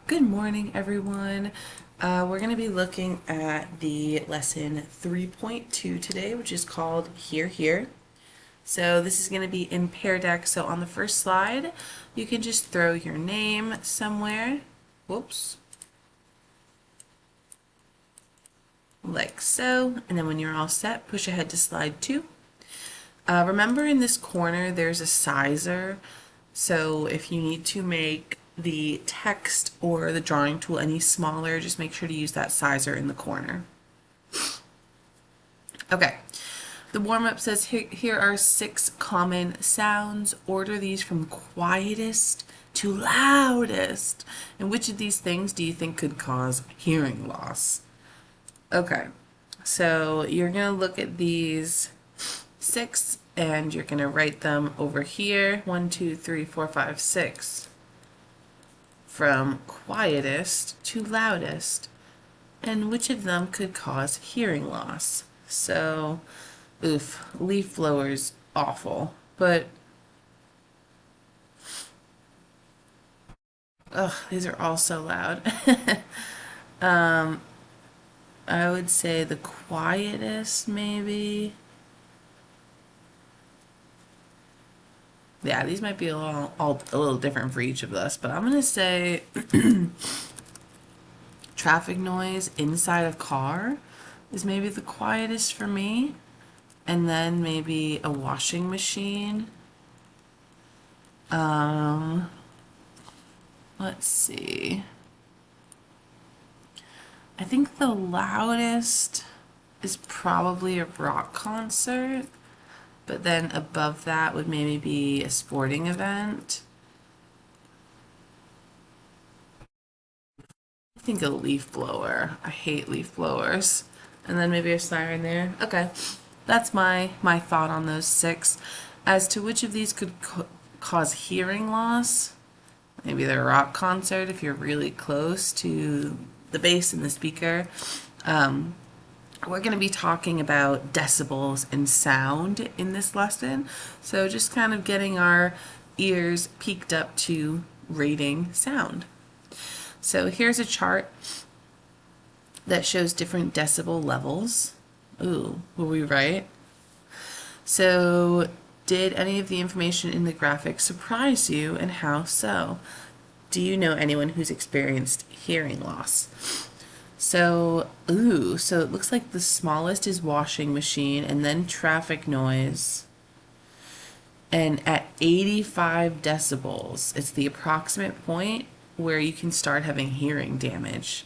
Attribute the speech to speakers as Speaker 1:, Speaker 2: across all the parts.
Speaker 1: Good morning, everyone. We're going to be looking at the lesson 3.2 today, which is called Hear, Hear. So this is going to be in Pear Deck. So on the first slide, you can just throw your name somewhere. Whoops. Like so. And then when you're all set, push ahead to slide 2. Remember in this corner, there's a sizer. So if you need to make the text or the drawing tool any smaller, just make sure to use that sizer in the corner. Okay, the warm-up says here are 6 common sounds. Order these from quietest to loudest. And which of these things do you think could cause hearing loss? Okay, so you're going to look at these 6 and you're going to write them over here. 1, 2, 3, 4, 5, 6. From quietest to loudest. And which of them could cause hearing loss? So, leaf blower's awful. But, these are all so loud. I would say the quietest, maybe. Yeah, these might be a little different for each of us, but I'm gonna say traffic noise inside a car is maybe the quietest for me, and then maybe a washing machine. Let's see. I think the loudest is probably a rock concert, but then above that would maybe be a sporting event. I think a leaf blower. I hate leaf blowers. And then maybe a siren there. Okay, that's my thought on those 6. As to which of these could cause hearing loss, maybe the rock concert if you're really close to the bass and the speaker. We're going to be talking about decibels and sound in this lesson. So just kind of getting our ears peaked up to rating sound. So here's a chart that shows different decibel levels. Ooh, were we right? So did any of the information in the graphic surprise you, and how so? Do you know anyone who's experienced hearing loss? So it looks like the smallest is washing machine and then traffic noise. And at 85 decibels, it's the approximate point where you can start having hearing damage.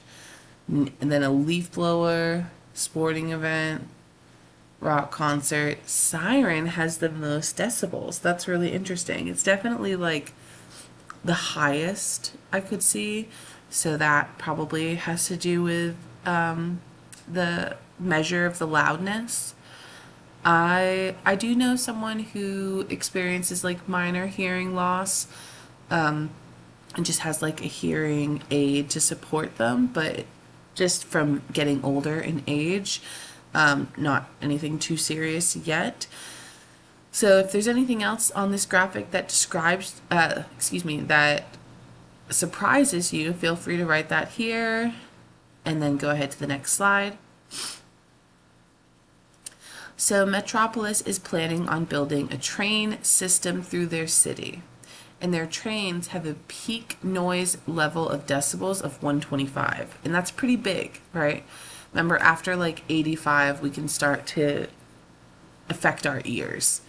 Speaker 1: And then a leaf blower, sporting event, rock concert, siren has the most decibels. That's really interesting. It's definitely like the highest I could see. So that probably has to do with the measure of the loudness. I do know someone who experiences like minor hearing loss, and just has like a hearing aid to support them, but just from getting older in age, not anything too serious yet. So if there's anything else on this graphic that describes, that surprises you, feel free to write that here and then go ahead to the next slide. So Metropolis is planning on building a train system through their city, and their trains have a peak noise level of decibels of 125, and that's pretty big, right? Remember, after like 85, we can start to affect our ears.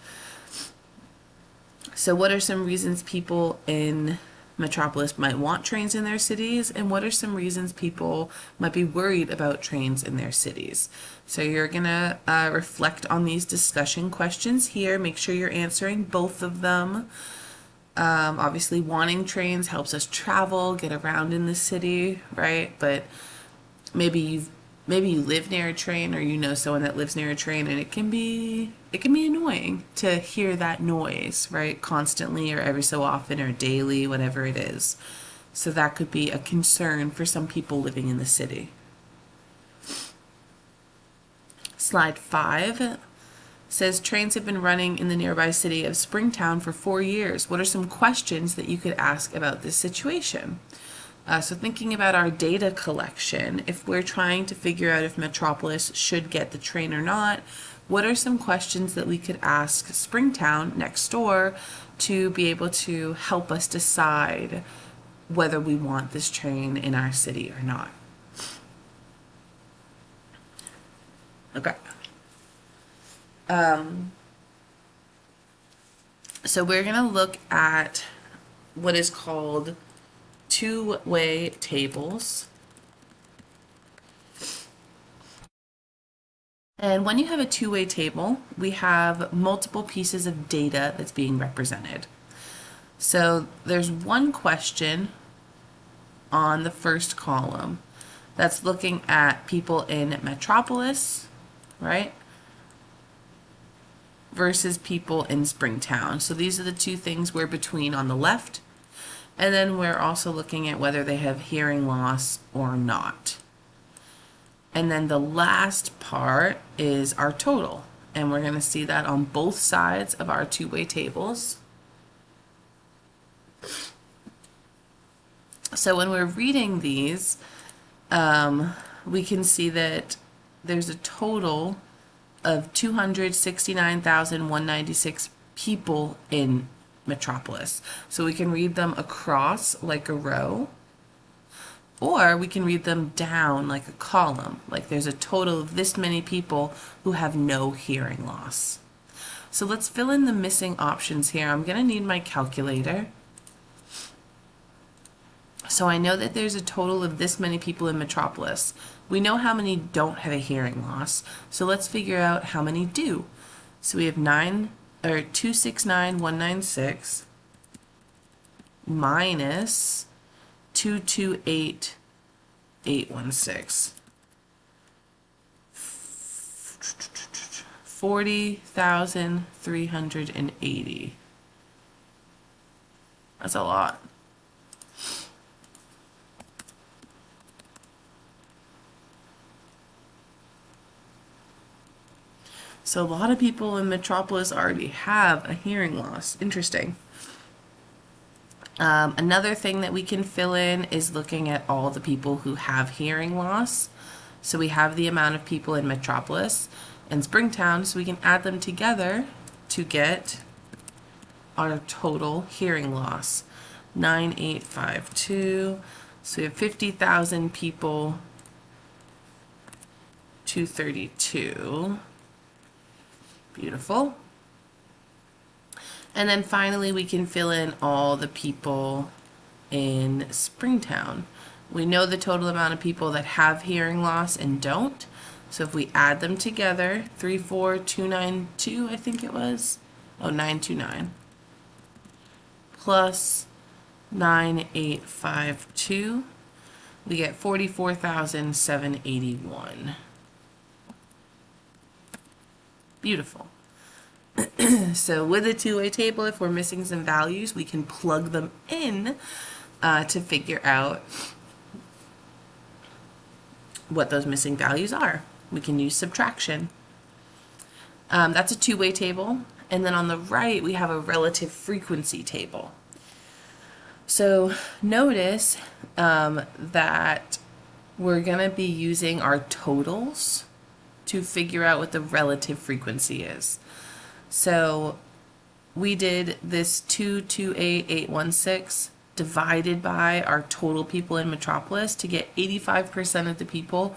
Speaker 1: So what are some reasons people in Metropolis might want trains in their cities, and what are some reasons people might be worried about trains in their cities? So you're gonna reflect on these discussion questions here. Make sure you're answering both of them. Obviously, wanting trains helps us travel, get around in the city, right? But maybe you live near a train, or you know someone that lives near a train, and it can be annoying to hear that noise, right? Constantly or every so often or daily, whatever it is. So that could be a concern for some people living in the city. Slide 5 says trains have been running in the nearby city of Springtown for 4 years. What are some questions that you could ask about this situation? So thinking about our data collection, if we're trying to figure out if Metropolis should get the train or not, what are some questions that we could ask Springtown next door to be able to help us decide whether we want this train in our city or not? Okay. So we're going to look at what is called two-way tables. And when you have a two-way table, we have multiple pieces of data that's being represented. So there's one question on the first column that's looking at people in Metropolis, right, versus people in Springtown. So these are the two things we're between on the left. And then we're also looking at whether they have hearing loss or not. And then the last part is our total. And we're going to see that on both sides of our two-way tables. So when we're reading these, we can see that there's a total of 269,196 people in Metropolis. So we can read them across like a row, or we can read them down like a column, like there's a total of this many people who have no hearing loss. So let's fill in the missing options here. I'm going to need my calculator. So I know that there's a total of this many people in Metropolis. We know how many don't have a hearing loss, so let's figure out how many do. So we have 269,196 minus 228,816. 40,380. That's a lot. So a lot of people in Metropolis already have a hearing loss. Interesting. Another thing that we can fill in is looking at all the people who have hearing loss. So we have the amount of people in Metropolis and Springtown, so we can add them together to get our total hearing loss. 9,852. So we have 50,000 people, 232. Beautiful. And then finally we can fill in all the people in Springtown. We know the total amount of people that have hearing loss and don't. So if we add them together, 34292, I think it was. Oh, 929. Plus 9,852. We get 44,781. Beautiful. So with a two-way table, if we're missing some values, we can plug them in to figure out what those missing values are. We can use subtraction. That's a two-way table. And then on the right, we have a relative frequency table. So notice that we're going to be using our totals to figure out what the relative frequency is. So we did this 228,816 divided by our total people in Metropolis to get 85% of the people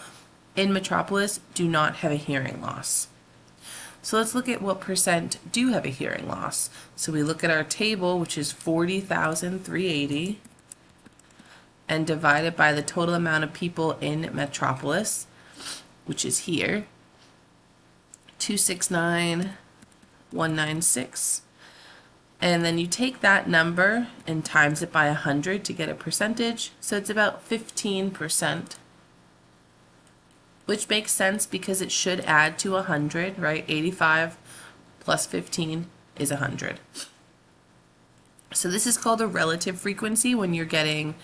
Speaker 1: in Metropolis do not have a hearing loss. So let's look at what percent do have a hearing loss. So we look at our table, which is 40,380, and divide it by the total amount of people in Metropolis, which is here, 269,196. And then you take that number and times it by 100 to get a percentage. So it's about 15%, which makes sense because it should add to 100, right? 85 plus 15 is 100. So this is called a relative frequency when you're getting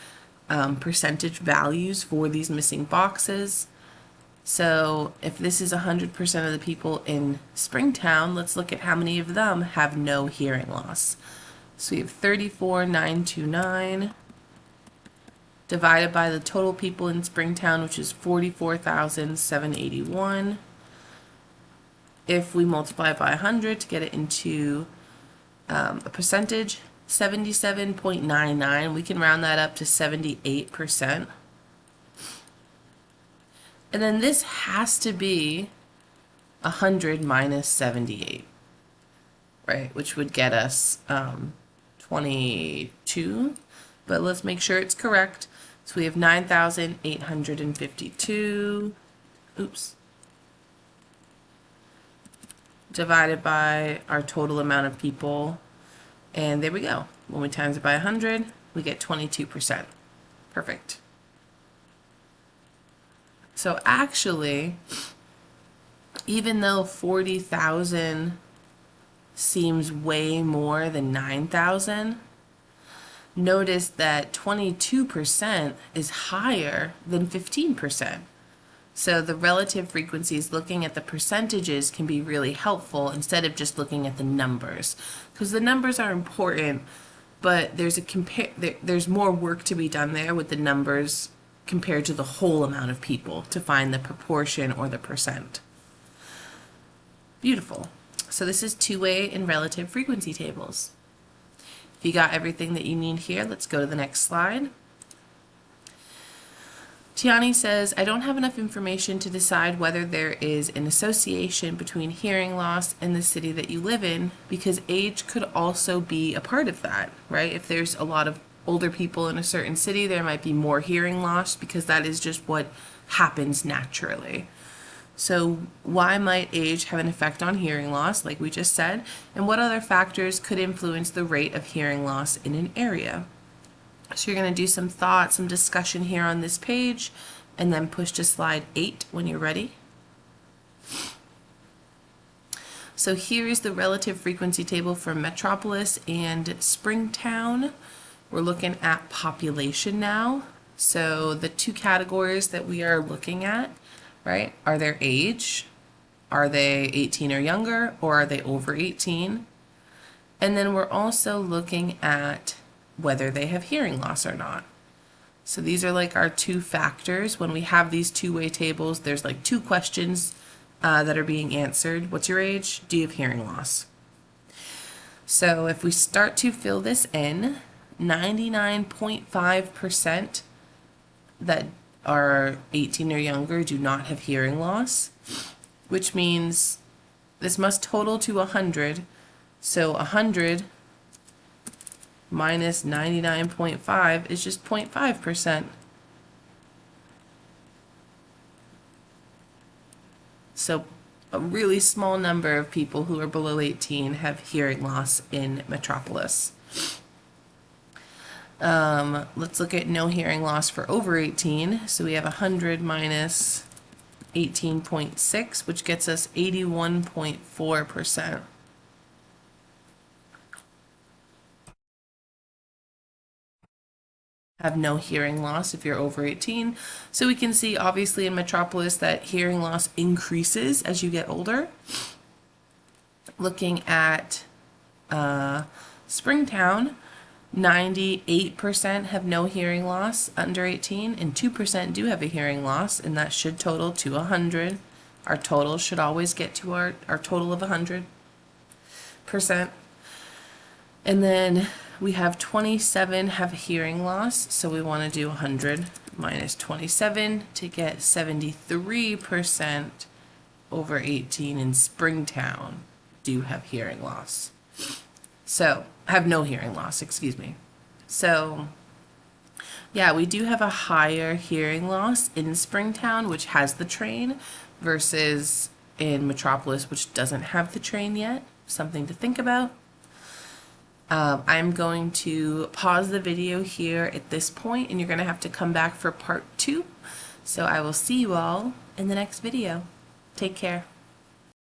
Speaker 1: percentage values for these missing boxes. So if this is 100% of the people in Springtown, let's look at how many of them have no hearing loss. So we have 34,929 divided by the total people in Springtown, which is 44,781. If we multiply by 100 to get it into a percentage, 77.99, we can round that up to 78%. And then this has to be 100 minus 78, right? Which would get us 22, but let's make sure it's correct. So we have 9,852, oops, divided by our total amount of people, and there we go. When we times it by 100, we get 22%. Perfect. So actually, even though 40,000 seems way more than 9,000, notice that 22% is higher than 15%. So the relative frequencies, looking at the percentages, can be really helpful instead of just looking at the numbers, because the numbers are important, but there's more work to be done there with the numbers compared to the whole amount of people to find the proportion or the percent. Beautiful. So this is two-way and relative frequency tables. If you got everything that you need here, let's go to the next slide. Tiani says, I don't have enough information to decide whether there is an association between hearing loss and the city that you live in, because age could also be a part of that, right? If there's a lot of older people in a certain city, there might be more hearing loss because that is just what happens naturally. So why might age have an effect on hearing loss, like we just said, and what other factors could influence the rate of hearing loss in an area? So you're going to do some thought, some discussion here on this page, and then push to slide 8 when you're ready. So here is the relative frequency table for Metropolis and Springtown. We're looking at population now. So the two categories that we are looking at, right, are their age. Are they 18 or younger, or are they over 18? And then we're also looking at whether they have hearing loss or not. So these are like our two factors. When we have these two-way tables, there's like two questions that are being answered. What's your age? Do you have hearing loss? So if we start to fill this in, 99.5% that are 18 or younger do not have hearing loss, which means this must total to 100. So 100 minus 99.5 is just 0.5%. So a really small number of people who are below 18 have hearing loss in Metropolis. Let's look at no hearing loss for over 18. So we have 100 minus 18.6, which gets us 81.4%. Have no hearing loss if you're over 18. So we can see obviously in Metropolis that hearing loss increases as you get older. Looking at Springtown, 98% have no hearing loss under 18, and 2% do have a hearing loss, and that should total to 100. Our total should always get to our total of 100%. And then we have 27 have hearing loss, so we want to do 100 minus 27 to get 73% over 18 in Springtown do have hearing loss. So, have no hearing loss, excuse me. So, yeah, we do have a higher hearing loss in Springtown, which has the train, versus in Metropolis, which doesn't have the train yet. Something to think about. I'm going to pause the video here at this point, and you're going to have to come back for part 2. So I will see you all in the next video. Take care.